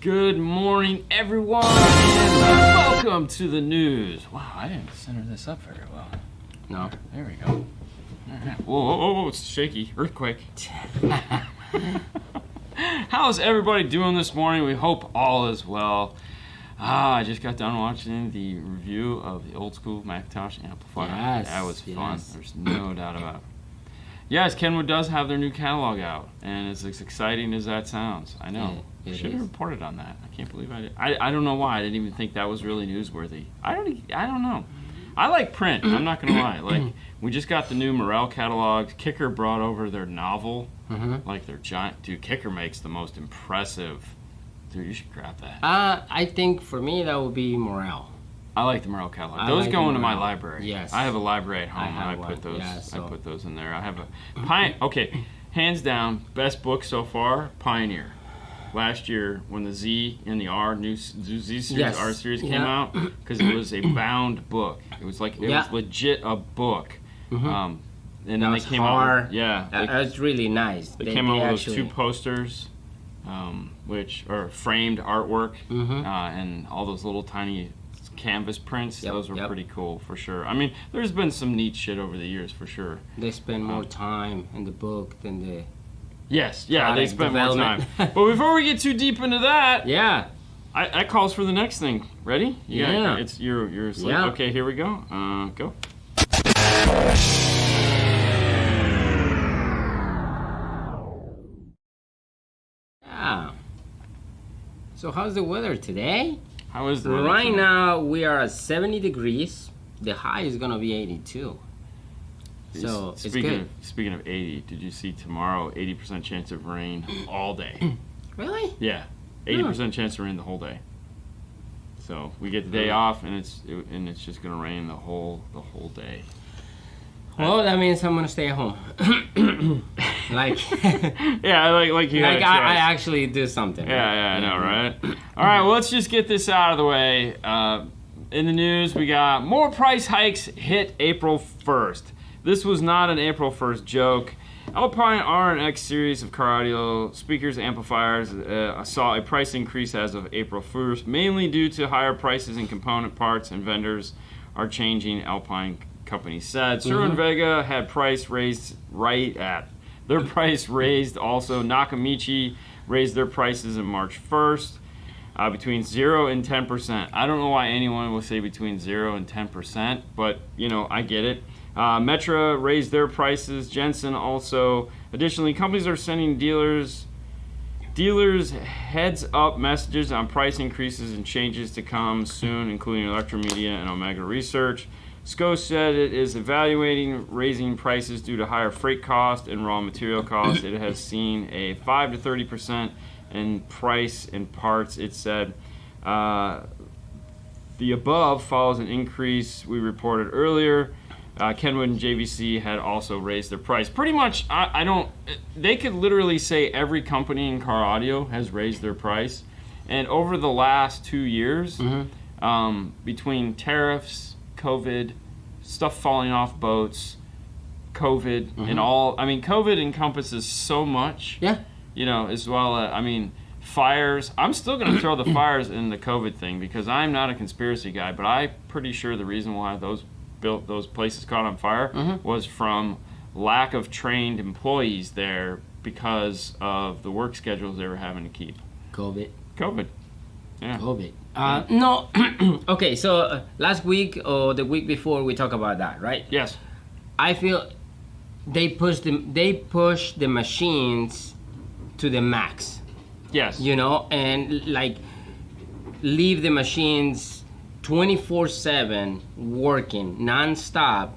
Good morning, everyone, and welcome to the news. Wow, I didn't center this up very well. No. There we go. All right. Whoa, it's shaky. Earthquake. How's everybody doing this morning? We hope all is well. I just got done watching the review of the old school Macintosh amplifier. Yes, that was fun. yes. There's no doubt about it. Yes, Kenwood does have their new catalog out, and it's as exciting as that sounds. I know. It Should have is. reported on that. I can't believe I did. I don't know why. I didn't even think that was really newsworthy. I don't know. I like print. I'm not gonna lie. Like, we just got the new Morel catalog. Kicker brought over their novel, like their giant. Dude, Kicker makes the most impressive. Dude, you should grab that. I think for me that would be Morel. I like the Morel catalog. I Those like go the into my Morel. library. Yes. I have a library at home, and have I put one. those. Yeah, so- I put those in there. I have a Okay, hands down, best book so far, Pioneer. Last year, when the Z and the R new Z series, Yes. R series came Yeah. out, because it was a bound book. It was like it was legit a book. And then That they was came hard. out. Yeah. That's really nice. They came out with those two posters, which are framed artwork, and all those little tiny canvas prints. Yep, Those were yep. pretty cool for sure. I mean, there's been some neat shit over the years for sure. They spend more time in the book than the. Yes, yeah, they Product spend more time. development. But before we get too deep into that, Yeah. that calls for the next thing. Ready? Yeah. It's you're asleep. Yeah. Okay, here we go. Go. Yeah. So how's the weather today? How is the weather Right today? now we are at 70 degrees. The high is gonna be 82. So it's good. Speaking of 80, did you see tomorrow 80% chance of rain all day? Really? Yeah, 80% chance of rain the whole day. So we get the day off, and it's just gonna rain the whole day. Well, that means I'm gonna stay at home. like, Yeah, like you. like had a I choice. actually do something. Yeah, I know, right? All right, well, let's just get this out of the way. In the news, we got more price hikes hit April 1st. This was not an April 1st joke. Alpine R and X series of car audio speakers amplifiers saw a price increase as of April 1st, mainly due to higher prices in component parts, and vendors are changing, Alpine company said. Suro and Vega had price raised their price raised. Also, Nakamichi raised their prices on March 1st. Between 0 and 10%. I don't know why anyone will say between 0 and 10%, but I get it. Metra raised their prices. Jensen also. Additionally, companies are sending dealers heads up messages on price increases and changes to come soon, including Electromedia and Omega Research. SCO said it is evaluating raising prices due to higher freight costs and raw material costs. It has seen a 5 to 30% in price in parts. It said the above follows an increase we reported earlier. Kenwood and JVC had also raised their price. Pretty much, they could literally say every company in car audio has raised their price. And over the last 2 years, between tariffs, COVID, stuff falling off boats, COVID, and all, I mean, COVID encompasses so much. Yeah. As well as, fires. I'm still going to throw the fires in the COVID thing because I'm not a conspiracy guy, but I'm pretty sure the reason why those places caught on fire was from lack of trained employees there because of the work schedules they were having to keep. COVID. Yeah. COVID. No. Okay, so last week or the week before we talked about that, right? Yes. I feel they push the machines to the max. Yes. And like leave the machines 24/7 working nonstop.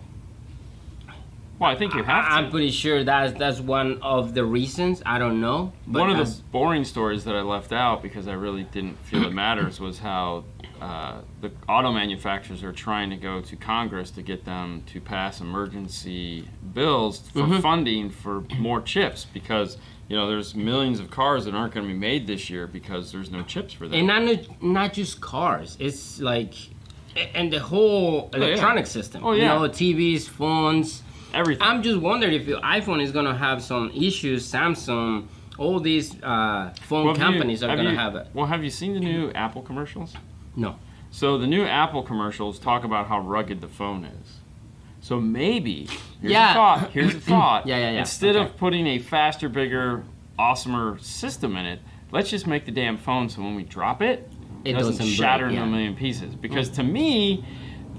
Well, I think you have to. I'm pretty sure that's one of the reasons. I don't know. But one of the boring stories that I left out because I really didn't feel it matters was how the auto manufacturers are trying to go to Congress to get them to pass emergency bills for funding for more chips because there's millions of cars that aren't going to be made this year because there's no chips for them. And not just cars. It's like and the whole electronic system. Oh yeah. TVs, phones. Everything. I'm just wondering if your iPhone is gonna have some issues. Samsung, all these phone companies are going to have it. Well, have you seen the new Apple commercials? No. So the new Apple commercials talk about how rugged the phone is. So maybe, here's a thought. Instead of putting a faster, bigger, awesomer system in it, let's just make the damn phone so when we drop it, it doesn't shatter into a million pieces. Because to me,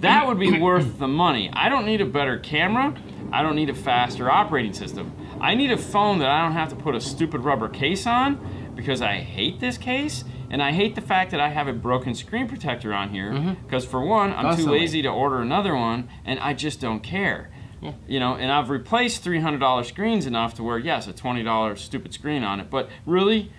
that would be worth the money. I don't need a better camera. I don't need a faster operating system. I need a phone that I don't have to put a stupid rubber case on because I hate this case. And I hate the fact that I have a broken screen protector on here because for one, I'm too lazy to order another one and I just don't care. Yeah. You know, and I've replaced $300 screens enough to where, yes, a $20 stupid screen on it. But really,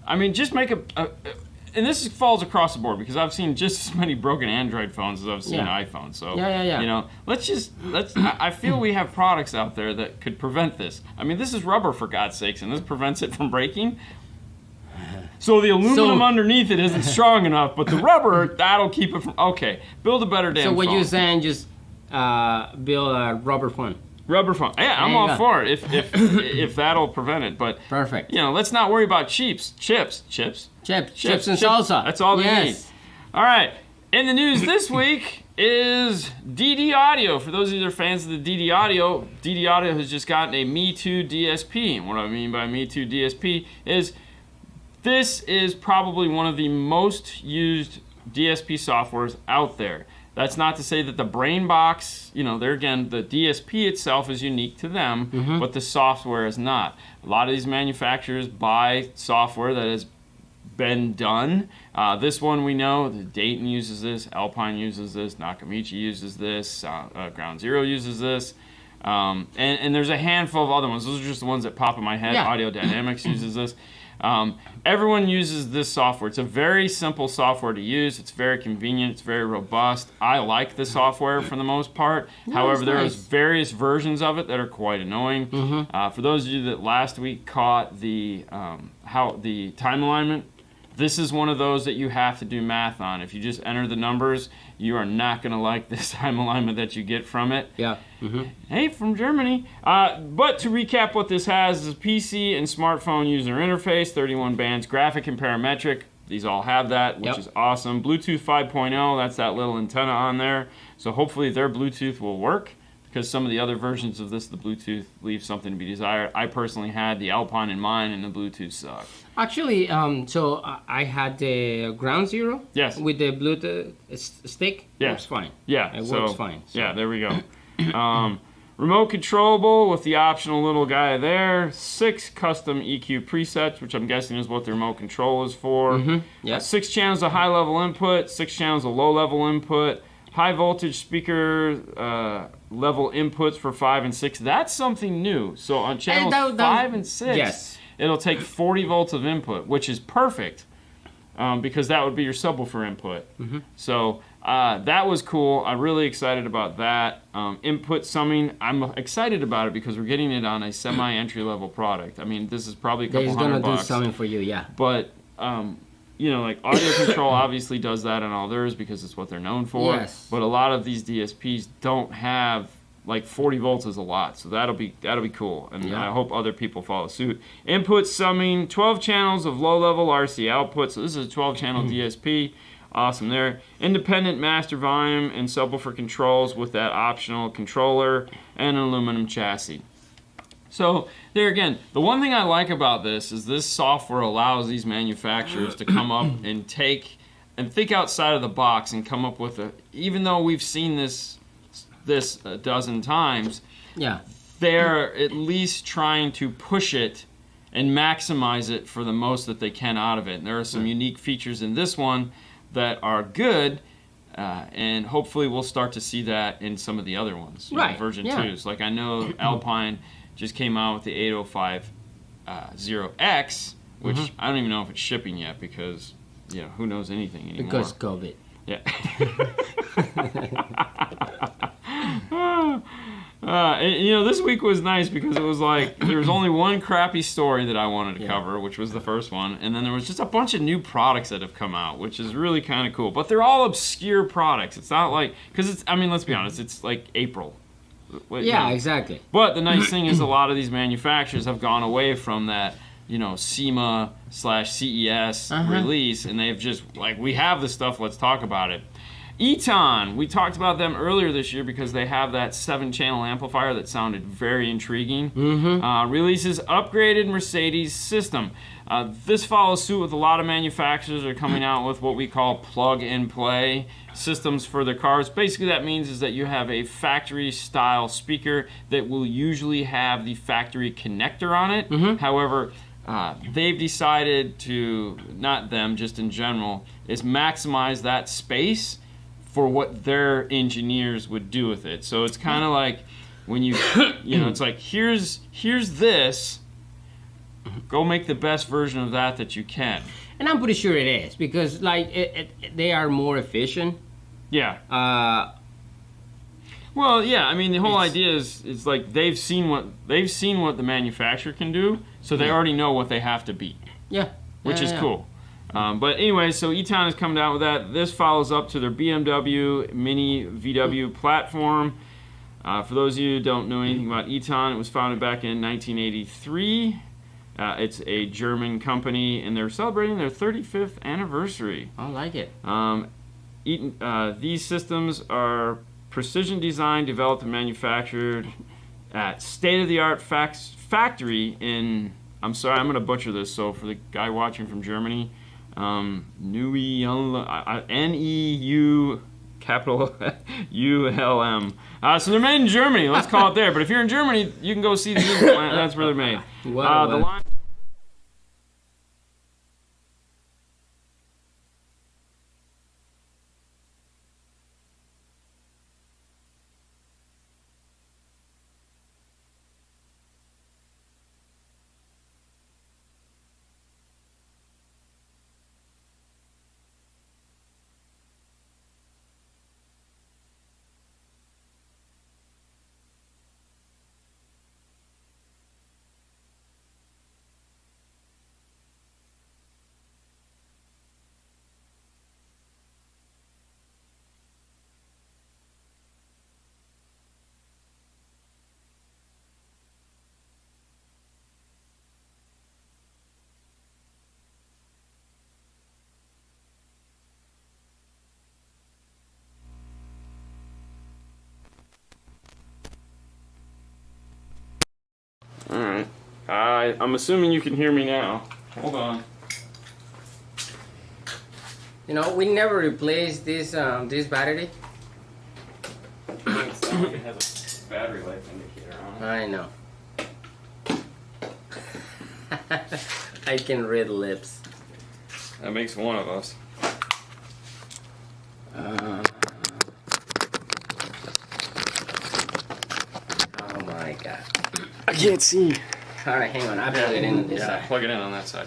I mean, just make and this falls across the board because I've seen just as many broken Android phones as I've seen iPhones. So, you know, I feel we have products out there that could prevent this. I mean, this is rubber for God's sakes, and this prevents it from breaking. So the aluminum underneath it isn't strong enough, but the rubber, that'll keep it from, okay, build a better damn phone. So what you're saying, just build a rubber phone. Rubber phone. Yeah, I'm all for it if that'll prevent it. But perfect. You know, let's not worry about chips and salsa. That's all they need. All right. In the news this week is DD Audio. For those of you that are fans of the DD Audio has just gotten a Me Too DSP. And what I mean by Me Too DSP is this is probably one of the most used DSP softwares out there. That's not to say that the brain box, you know, there again, the DSP itself is unique to them, but the software is not. A lot of these manufacturers buy software that has been done. This one we know, the Dayton uses this, Alpine uses this, Nakamichi uses this, Ground Zero uses this. And there's a handful of other ones. Those are just the ones that pop in my head. Audio Dynamics uses this. Everyone uses this software. It's a very simple software to use. It's very convenient. It's very robust. I like the software for the most part. However, there is various versions of it that are quite annoying. For those of you that last week caught the time alignment, this is one of those that you have to do math on. If you just enter the numbers, you are not going to like this time alignment that you get from it. Yeah. Hey, from Germany. But to recap what this has is PC and smartphone user interface, 31 bands, graphic and parametric. These all have that, which is awesome. Bluetooth 5.0, that's that little antenna on there. So hopefully their Bluetooth will work, because some of the other versions of this, the Bluetooth leaves something to be desired. I personally had the Alpine in mine, and the Bluetooth sucked. Actually, so I had the Ground Zero with the Bluetooth stick. Yeah. Works fine. Yeah. It works fine. So. Yeah, there we go. Remote controllable with the optional little guy there. 6 custom EQ presets, which I'm guessing is what the remote control is for. 6 channels of high-level input, 6 channels of low-level input. High voltage speaker level inputs for 5 and 6. That's something new. So on channels 5 and 6, it'll take 40 volts of input, which is perfect because that would be your subwoofer input. So that was cool. I'm really excited about that. Input summing, I'm excited about it because we're getting it on a semi-entry level product. I mean, this is probably a couple $100. He's gonna do summing for you, But you know, like audio control obviously does that on all theirs because it's what they're known for. But a lot of these DSPs don't have, like 40 volts is a lot, so that'll be cool, and I hope other people follow suit. Input summing, 12 channels of low-level RC output, so this is a 12-channel DSP. Awesome there. Independent master volume and subwoofer controls with that optional controller and an aluminum chassis. So there again, the one thing I like about this is this software allows these manufacturers to come up and think outside of the box and come up with even though we've seen this a dozen times, they're at least trying to push it and maximize it for the most that they can out of it. And there are some unique features in this one that are good, and hopefully we'll start to see that in some of the other ones, version 2s. Like I know Alpine just came out with the 8050X, which I don't even know if it's shipping yet because, you know, who knows anything anymore. Because COVID. Yeah. You know, this week was nice because it was like there was only one crappy story that I wanted to cover, which was the first one, and then there was just a bunch of new products that have come out, which is really kind of cool. But they're all obscure products. It's not like, because it's, I mean, let's be honest, it's like April. Yeah, exactly. But the nice thing is a lot of these manufacturers have gone away from that you know, SEMA/CES release, and they've just like, we have the stuff, let's talk about it. Eton, we talked about them earlier this year because they have that 7-channel amplifier that sounded very intriguing. Releases upgraded Mercedes system. This follows suit with a lot of manufacturers are coming out with what we call plug-and-play systems for their cars. Basically, that means is that you have a factory-style speaker that will usually have the factory connector on it. However, they've decided to, not them, just in general, is maximize that space for what their engineers would do with it. So it's kind of like when you, you know, it's like, here's this, go make the best version of that you can. And I'm pretty sure it is, because like they are more efficient. Yeah. Well, yeah. I mean, the whole idea is like they've seen what the manufacturer can do, so they already know what they have to beat. Yeah. Which is cool. But anyway, so Eton has come down with that. This follows up to their BMW Mini VW platform. For those of you who don't know anything about Eton, it was founded back in 1983. It's a German company, and they're celebrating their 35th anniversary. I like it. Eton, these systems are precision designed, developed, and manufactured at state-of-the-art factory in, I'm sorry, I'm going to butcher this, so for the guy watching from Germany, Neu, capital ULM. So they're made in Germany, let's call it there. But if you're in Germany, you can go see the new plant. That's where they're made. The line. Alright. I'm assuming you can hear me now. Hold on. You know, we never replaced this this battery. It's not like it has a battery life indicator on it. I know. I can read lips. That makes one of us. Oh my god. I can't see. Alright, hang on. I'll plug it in on this side. Plug it in on that side.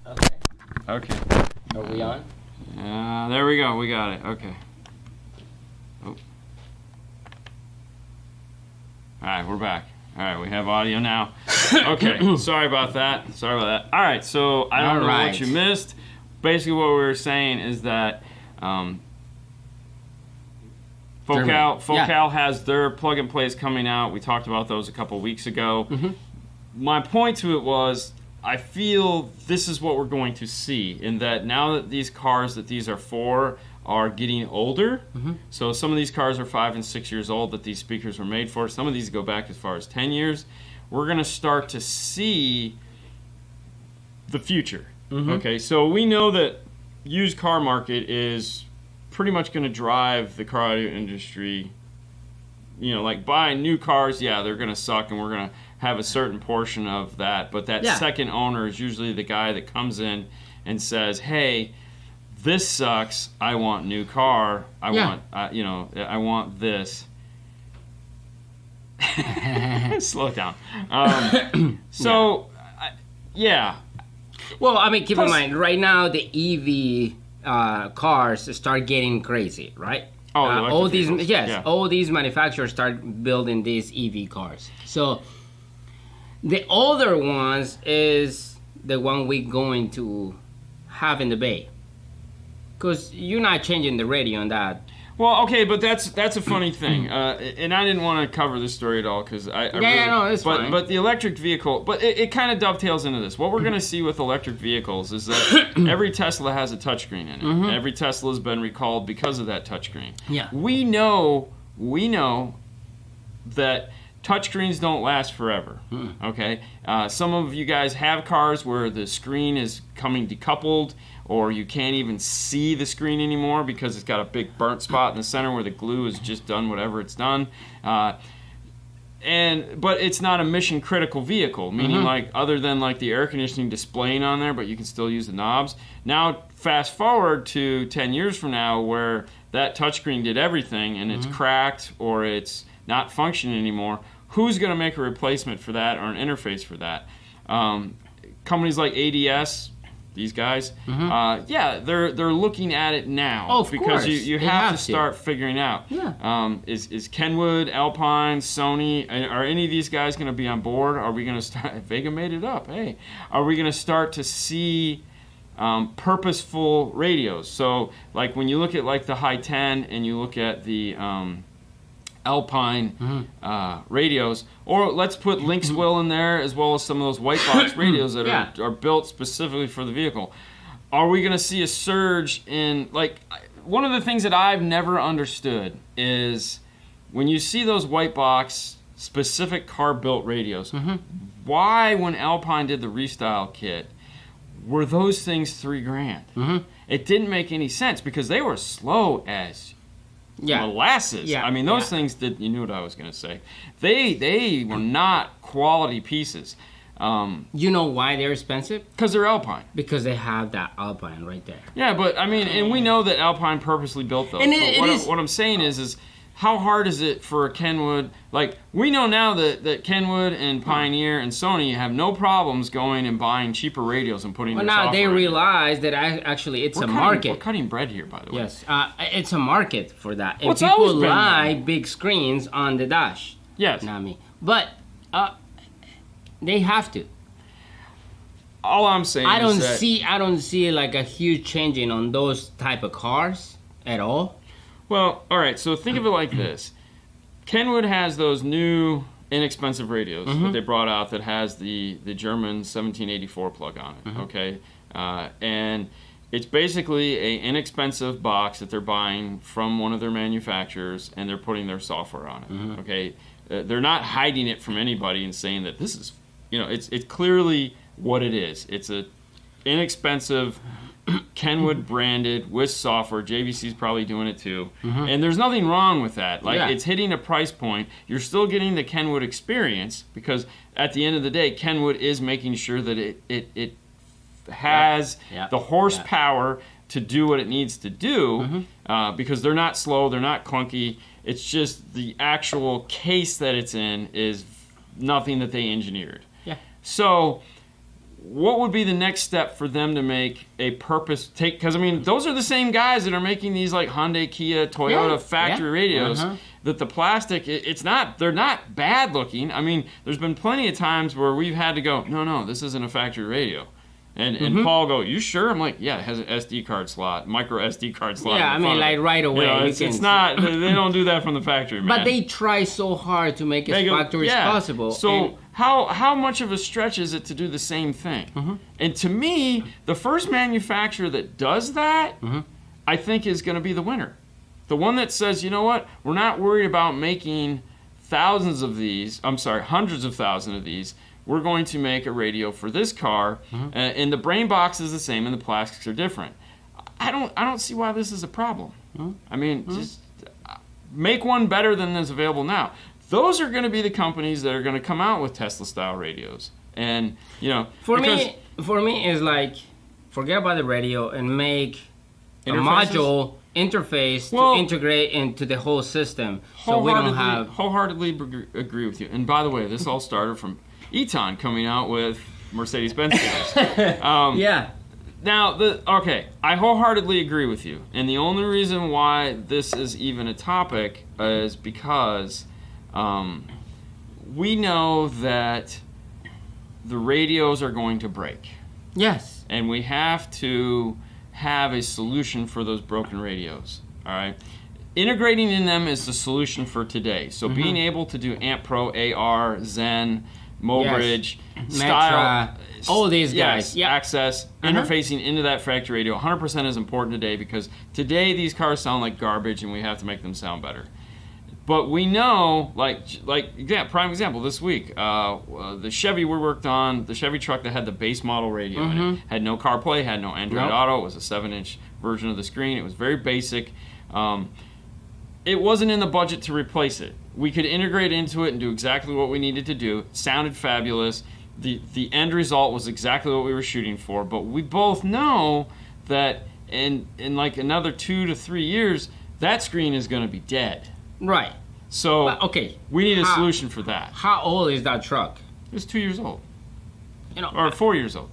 Okay. Okay. Are we on? There we go. We got it. Okay. Oh. Alright, we're back. Alright, we have audio now. Okay, sorry about that. Alright, so I don't know what you missed. Basically what we were saying is that Focal has their plug-and-plays coming out. We talked about those a couple weeks ago. My point to it was, I feel this is what we're going to see, in that now that these cars that these are for are getting older, so some of these cars are 5 and 6 years old that these speakers were made for. Some of these go back as far as 10 years. We're going to start to see the future. Okay, so we know that used car market is pretty much going to drive the car audio industry. You know, like buying new cars, yeah, they're going to suck, and we're going to have a certain portion of that. But that second owner is usually the guy that comes in and says, "Hey, this sucks. I want new car. I want, you know, I want this." Slow it down. Well, I mean, keep in mind, right now the EV cars start getting crazy, right? All these, all these manufacturers start building these EV cars. So the older ones is the one we're going to have in the bay, because you're not changing the radio on that. Well, okay, but that's a funny thing, and I didn't want to cover this story at all because it's fine. But the electric vehicle, but it kind of dovetails into this. What we're going to see with electric vehicles is that every Tesla has a touchscreen in it. Mm-hmm. Every Tesla has been recalled because of that touchscreen. Yeah. We know that touchscreens don't last forever. Okay, some of you guys have cars where the screen is coming decoupled, or you can't even see the screen anymore because it's got a big burnt spot in the center where the glue has just done whatever it's done. But it's not a mission critical vehicle, meaning like other than like the air conditioning displaying on there, but you can still use the knobs. Now fast forward to 10 years from now where that touchscreen did everything and it's cracked or it's not functioning anymore. Who's going to make a replacement for that or an interface for that? Companies like ADS, these guys, they're looking at it now. Oh, of because course. you have to start figuring out. Yeah. Is Kenwood, Alpine, Sony, are any of these guys going to be on board? Are we going to start? Vega made it up. Hey, are we going to start to see purposeful radios? So, like when you look at like the High 10 and you look at the Alpine radios, or let's put Lynxwell in there as well as some of those white box radios that are built specifically for the vehicle. Are we going to see a surge in, like, one of the things that I've never understood is when you see those white box specific car built radios, why when Alpine did the Restyle kit were those things $3,000? It didn't make any sense because they were slow as molasses. I mean, those things did. You knew what I was going to say. They were not quality pieces. You know why they're expensive? Because they're Alpine. Because they have that Alpine right there. Yeah, but I mean, and we know that Alpine purposely built those. And what I'm saying is how hard is it for a Kenwood? Like, we know now that Kenwood and Pioneer and Sony have no problems going and buying cheaper radios and putting their software now they realize that actually it's a market. We're cutting bread here, by the way. Yes, it's a market for that. And people like big screens on the dash. Yes. Not me. But they have to. All I'm saying I don't see like a huge changing on those type of cars at all. Well, all right, so think of it like this. Kenwood has those new inexpensive radios that they brought out that has the German 1784 plug on it, okay? And it's basically an inexpensive box that they're buying from one of their manufacturers, and they're putting their software on it, okay? They're not hiding it from anybody and saying that this is, it's clearly what it is. It's a inexpensive Kenwood branded with software. JVC's probably doing it too. And there's nothing wrong with that. Like, it's hitting a price point. You're still getting the Kenwood experience because at the end of the day, Kenwood is making sure that it has the horsepower to do what it needs to do because they're not slow, they're not clunky. It's just the actual case that it's in is nothing that they engineered. Yeah. So what would be the next step for them to make a because I mean those are the same guys that are making these like Hyundai, Kia, Toyota factory radios that the plastic they're not bad looking. I mean, there's been plenty of times where we've had to go, no, this isn't a factory radio. And Paul go, you sure? I'm like, yeah, it has an SD card slot, micro SD card slot. Yeah, I mean, like right away. It's not, they don't do that from the factory, man. But they try so hard to make it as factory as possible. So how much of a stretch is it to do the same thing? And to me, the first manufacturer that does that, I think is going to be the winner. The one that says, you know what, we're not worried about making hundreds of thousands of these. We're going to make a radio for this car, and the brain box is the same, and the plastics are different. I don't see why this is a problem. I mean, just make one better than is available now. Those are going to be the companies that are going to come out with Tesla-style radios, and for me, it's like forget about the radio and make a module interface to integrate into the whole system, so we don't have. Wholeheartly agree with you. And by the way, this all started from Eton coming out with Mercedes-Benz cars. Now, I wholeheartedly agree with you. And the only reason why this is even a topic is because we know that the radios are going to break. Yes. And we have to have a solution for those broken radios. All right? integrating in them is the solution for today. So being able to do Amp Pro, AR, Zen, Mobridge, Style, all these guys, access, interfacing into that factory radio 100% is important today, because today these cars sound like garbage and we have to make them sound better. But we know, prime example this week, the Chevy we worked on, the Chevy truck that had the base model radio in it, had no CarPlay, had no Android Auto, it was a 7-inch version of the screen, it was very basic. It wasn't in the budget to replace it. We could integrate into it and do exactly what we needed to do. It sounded fabulous. The end result was exactly what we were shooting for, but we both know that in like another 2 to 3 years, that screen is going to be dead. Right. So we need a solution for that. How old is that truck? It was 2 years old. Or 4 years old.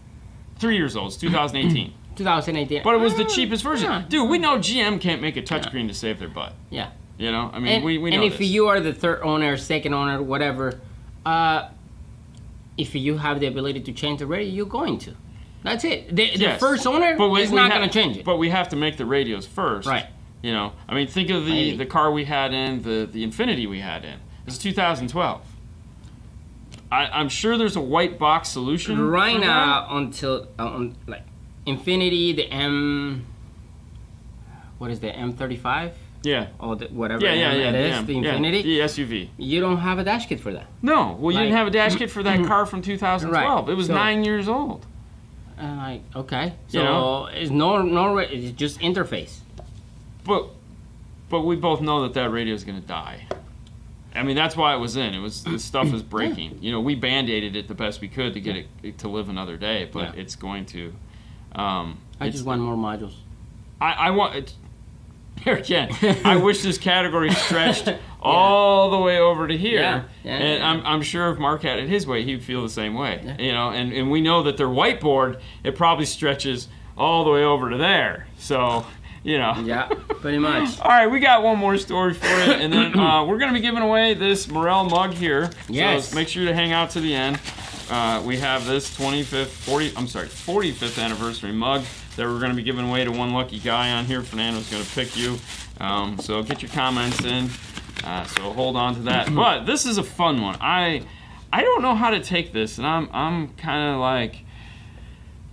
3 years old. It's 2018. 2018. But it was the cheapest version. Yeah. Dude, we know GM can't make a touchscreen to save their butt. Yeah. You know? I mean, we know and if this. you are the third owner, second owner, whatever, if you have the ability to change the radio, you're going to. That's it. The first owner is not going to change it. But we have to make the radios first. Right. You know, I mean, think of the car we had in, the Infinity we had in. This is 2012. I'm sure there's a white box solution. Right now, until, like, Infinity, the what is the M35? Yeah. Or whatever it is, the Infinity. The SUV. You don't have a dash kit for that. No. Well, you didn't have a dash kit for that car from 2012. Right. It was 9 years old. Okay. So it's it's just interface. But we both know that radio is going to die. I mean, that's why it was in. The stuff is breaking. You know, we band-aided it the best we could to get it to live another day, but it's going to. I just want more modules. I want it. Here again, I wish this category stretched all the way over to here. I'm sure if Mark had it his way, he'd feel the same way. Yeah. You know, and we know that their whiteboard, it probably stretches all the way over to there. So. You know. Yeah, pretty much. All right, we got one more story for you, and then we're going to be giving away this Morel mug here. Yes. So make sure to hang out to the end. We have this 45th anniversary mug that we're going to be giving away to one lucky guy on here. Fernando's going to pick you. So get your comments in. So hold on to that. But this is a fun one. I don't know how to take this, and I'm kind of like,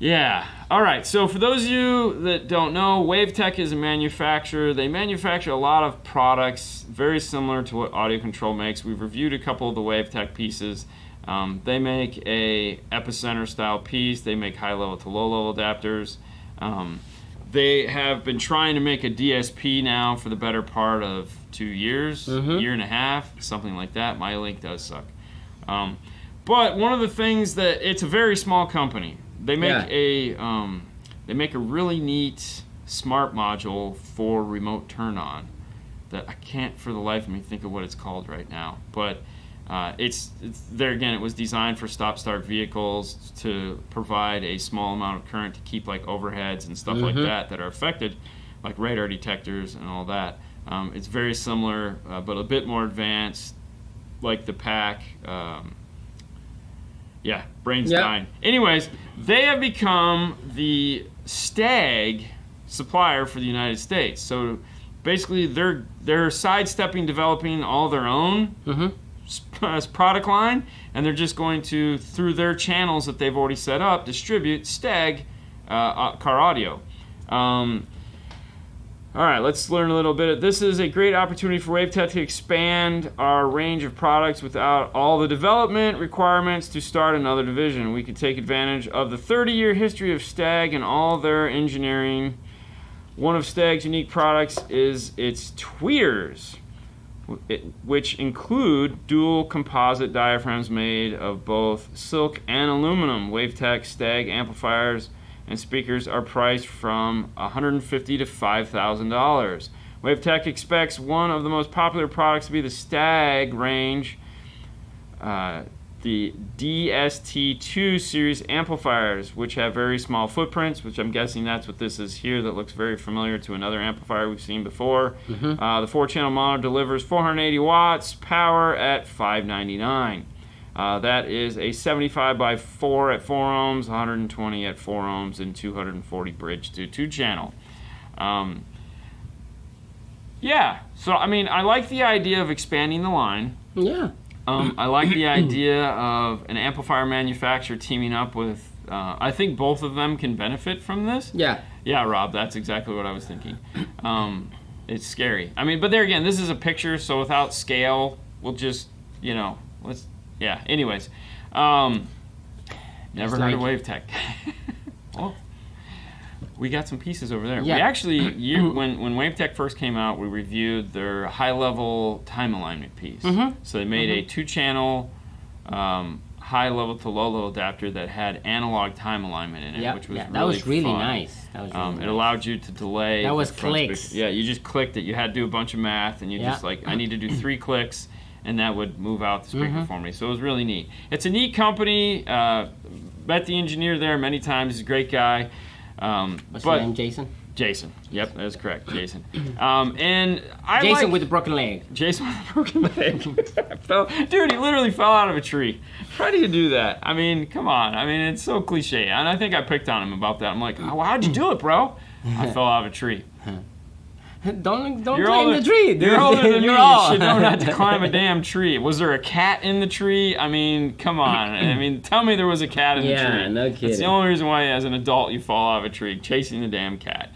yeah. All right, so for those of you that don't know, Wavtech is a manufacturer. They manufacture a lot of products very similar to what Audio Control makes. We've reviewed a couple of the Wavtech pieces. They make a epicenter style piece. They make high level to low level adapters. They have been trying to make a DSP now for the better part of 2 years, year and a half, something like that. My link does suck. But one of the things that, it's a very small company. They make a really neat smart module for remote turn on that I can't for the life of me think of what it's called right now. But it's there again. It was designed for stop-start vehicles to provide a small amount of current to keep like overheads and stuff like that are affected, like radar detectors and all that. It's very similar, but a bit more advanced, like the pack. Yeah, brain's dying. Anyways, they have become the Stegg supplier for the United States. So basically, they're sidestepping developing all their own product line, and they're just going to, through their channels that they've already set up, distribute Stegg car audio. All right, let's learn a little bit. This is a great opportunity for Wavtech to expand our range of products without all the development requirements to start another division. We could take advantage of the 30-year history of Stegg and all their engineering. One of Stegg's unique products is its tweeters, which include dual composite diaphragms made of both silk and aluminum. Wavtech Stag amplifiers and speakers are priced from $150 to $5,000. Wavtech expects one of the most popular products to be the Stag range, the DST2 series amplifiers, which have very small footprints, which I'm guessing that's what this is here that looks very familiar to another amplifier we've seen before. The 4-channel mono delivers 480 watts power at $599. That is a 75 by 4 at 4 ohms, 120 at 4 ohms, and 240 bridge to 2-channel. Yeah. So I mean, I like the idea of expanding the line. Yeah. I like the idea of an amplifier manufacturer teaming up with. I think both of them can benefit from this. Yeah. Yeah, Rob, that's exactly what I was thinking. It's scary. I mean, but there again, this is a picture, so without scale, we'll just, yeah. Anyways, never heard of Wavtech. Well, we got some pieces over there. Yeah. We actually, when Wavtech first came out, we reviewed their high-level time alignment piece. So they made a 2-channel high-level to low-level adapter that had analog time alignment in it, which was that was really fun. Nice. That was really nice. It allowed you to delay. That was clicks. Speaker. Yeah, you just clicked it. You had to do a bunch of math, and you just like, I need to do 3 clicks, and that would move out the speaker for me. So it was really neat. It's a neat company. Met the engineer there many times. He's a great guy. What's his name, Jason? Jason. Yep, that is correct, Jason. And Jason with a broken leg. Jason with a broken leg. Dude, he literally fell out of a tree. How do you do that? I mean, come on. I mean, it's so cliche. And I think I picked on him about that. I'm like, oh, how'd you do it, bro? I fell out of a tree. Don't climb the tree, dude. You're older than me. You should know not to climb a damn tree. Was there a cat in the tree? I mean, come on. I mean, tell me there was a cat in the tree. Yeah, no kidding. It's the only reason why, as an adult, you fall out of a tree, chasing the damn cat.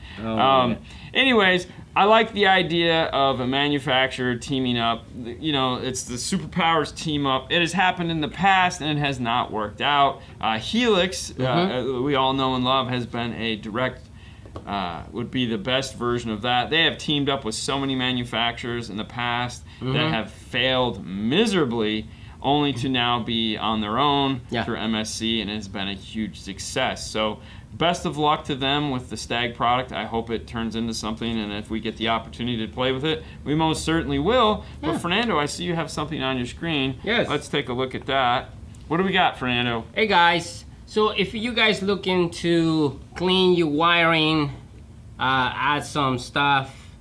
Anyways, I like the idea of a manufacturer teaming up. You know, it's the superpowers team up. It has happened in the past, and it has not worked out. Helix, we all know and love, has been a direct... would be the best version of that. They have teamed up with so many manufacturers in the past that have failed miserably, only to now be on their own through MSC, and it has been a huge success. So best of luck to them with the Stag product. I hope it turns into something, and if we get the opportunity to play with it, we most certainly will. But Fernando, I see you have something on your screen. Yes. Let's take a look at that. What do we got, Fernando? Hey guys. So if you guys looking to clean your wiring, add some stuff,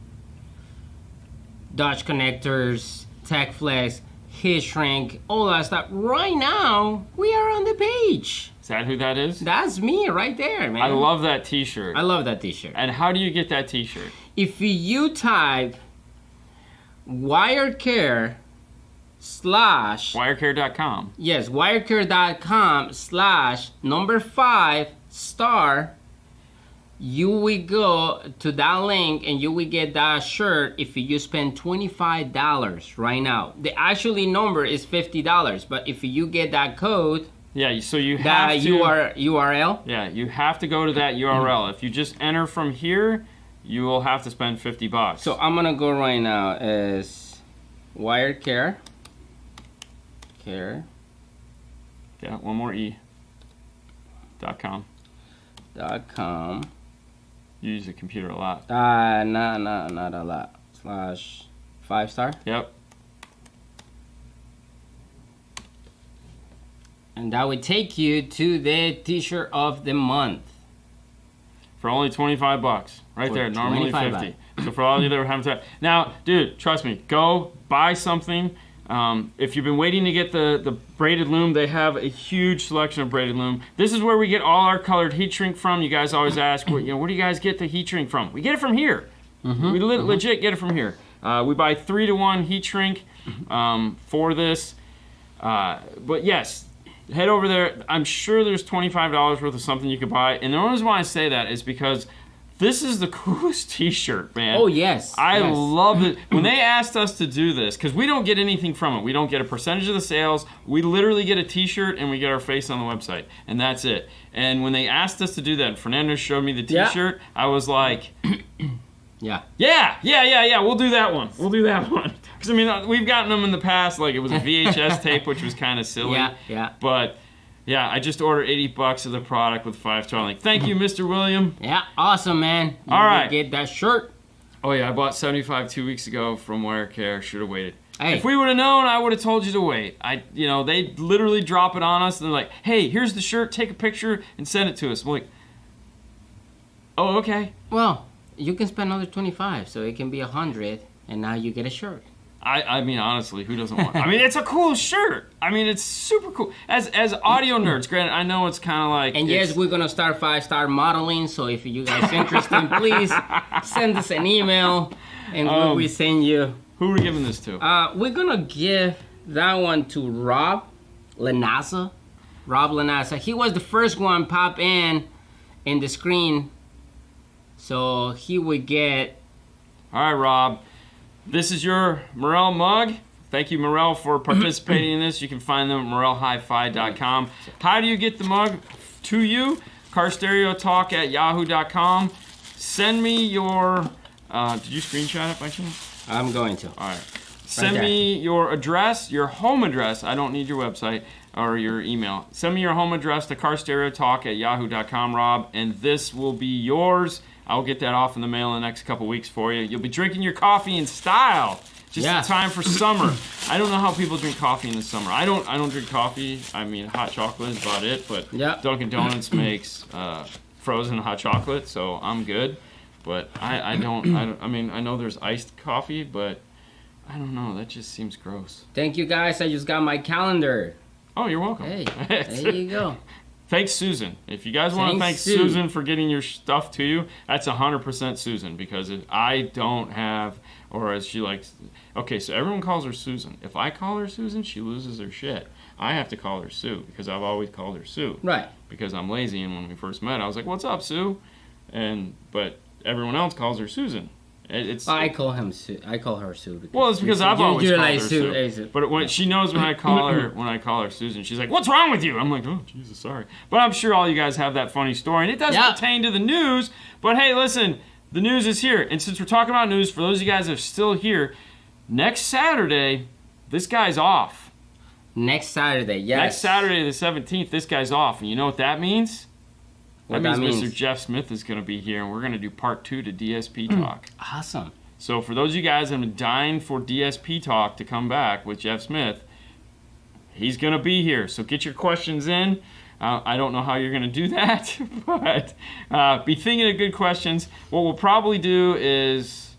Dodge connectors, tech flex, heat shrink, all that stuff, right now we are on the page. Is that who that is? That's me right there, man. I love that t-shirt. I love that t-shirt. And how do you get that t-shirt? If you type WireCare / WireCare.com. Yes, WireCare.com /5*, you will go to that link and you will get that shirt if you spend $25 right now. The actually number is $50, but if you get that code, so you have that to, URL. Yeah, you have to go to that URL. If you just enter from here, you will have to spend $50. So I'm gonna go right now as WireCare. Yeah, one more E. .com. You use the computer a lot. Not a lot. /5*. Yep. And that would take you to the t-shirt of the month. For only $25. Right there, normally $50. So for all of you that were having time. Now, dude, trust me, go buy something. If you've been waiting to get the braided loom, they have a huge selection of braided loom. This is where we get all our colored heat shrink from. You guys always ask, where do you guys get the heat shrink from? We get it from here. We legit get it from here. We buy 3-to-1 heat shrink for this. But yes, head over there. I'm sure there's $25 worth of something you could buy. And the only reason why I say that is because this is the coolest t-shirt, man. Oh, yes. I love it. When they asked us to do this, because we don't get anything from it. We don't get a percentage of the sales. We literally get a t-shirt and we get our face on the website. And that's it. And when they asked us to do that, and Fernando showed me the t-shirt, I was like, yeah, we'll do that one. We'll do that one. Because, I mean, we've gotten them in the past. Like, it was a VHS tape, which was kind of silly. Yeah. But... yeah, I just ordered $80 of the product with 5-star link. Thank you, Mr. William. Yeah, awesome, man. All right. Get that shirt. Oh, yeah, I bought 75 2 weeks ago from WireCare. Should have waited. Hey. If we would have known, I would have told you to wait. They literally drop it on us, and they're like, hey, here's the shirt. Take a picture and send it to us. I'm like, oh, okay. Well, you can spend another $25, so it can be $100, and now you get a shirt. I mean, honestly, who doesn't want it? I mean, it's a cool shirt. I mean, it's super cool. As audio nerds, granted, I know it's kind of like... and yes, we're going to start 5-star modeling, so if you guys are interested, please send us an email. And we send you. Who are we giving this to? We're gonna give that one to Rob Lanasa. Rob Lanasa. He was the first one pop in the screen, so he would get. All right, Rob. This is your Morel mug. Thank you, Morel, for participating in this. You can find them at morelhifi.com. How do you get the mug to you? carstereotalk@yahoo.com. Send me your. Did you screenshot it by chance? I'm going to. All right. Send me your address, your home address. I don't need your website or your email. Send me your home address to carstereotalk@yahoo.com, Rob, and this will be yours. I'll get that off in the mail in the next couple weeks for you. You'll be drinking your coffee in style. Just in time for summer. I don't know how people drink coffee in the summer. I don't drink coffee. I mean, hot chocolate is about it. But Dunkin' Donuts makes frozen hot chocolate, so I'm good. But I mean, I know there's iced coffee, but I don't know. That just seems gross. Thank you, guys. I just got my calendar. Oh, you're welcome. Hey, there you go. Thanks, Susan. If you guys want to thank Susan for getting your stuff to you, that's 100% Susan. Because if I don't have, or as she likes, okay, so everyone calls her Susan. If I call her Susan, she loses her shit. I have to call her Sue because I've always called her Sue. Right. Because I'm lazy, and when we first met, I was like, "What's up, Sue?" But everyone else calls her Susan. I call him Sue. I call her Sue. Well, it's because I've always called her Sue. But when she knows when I call her Susan, she's like, "What's wrong with you?" I'm like, "Oh, Jesus, sorry." But I'm sure all you guys have that funny story, and it does pertain to the news. But hey, listen, the news is here, and since we're talking about news, for those of you guys that are still here, next Saturday, this guy's off. Next Saturday, yes. Next Saturday, the 17th, this guy's off, and you know what that means? That means Mr. Jeff Smith is going to be here, and we're going to do part 2 to DSP Talk. Awesome. So for those of you guys that have been dying for DSP Talk to come back with Jeff Smith, he's going to be here. So get your questions in. I don't know how you're going to do that, but be thinking of good questions. What we'll probably do is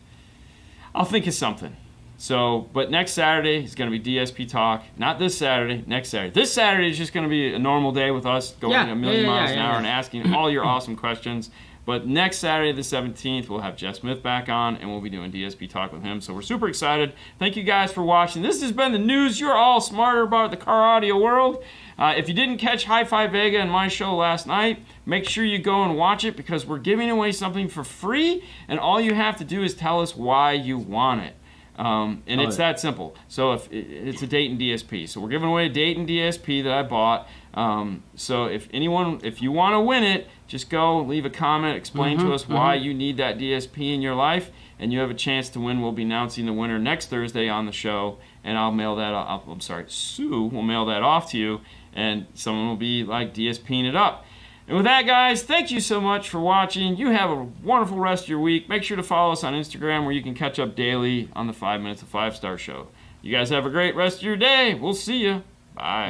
I'll think of something. So, but next Saturday is going to be DSP Talk. Not this Saturday, next Saturday. This Saturday is just going to be a normal day with us going a million miles an hour and asking all your awesome questions. But next Saturday, the 17th, we'll have Jeff Smith back on, and we'll be doing DSP Talk with him. So we're super excited. Thank you guys for watching. This has been the news. You're all smarter about the car audio world. If you didn't catch Hi-Fi Vega and my show last night, make sure you go and watch it because we're giving away something for free, and all you have to do is tell us why you want it. It's that simple. So if it's a Dayton DSP, so we're giving away a Dayton DSP that I bought. So if you want to win it, just go leave a comment, explain to us why you need that DSP in your life, and you have a chance to win. We'll be announcing the winner next Thursday on the show, and I'll mail that off. I'm sorry, Sue will mail that off to you, and someone will be like DSPing it up. And with that, guys, thank you so much for watching. You have a wonderful rest of your week. Make sure to follow us on Instagram where you can catch up daily on the 5 Minutes of 5 Star Show. You guys have a great rest of your day. We'll see you. Bye.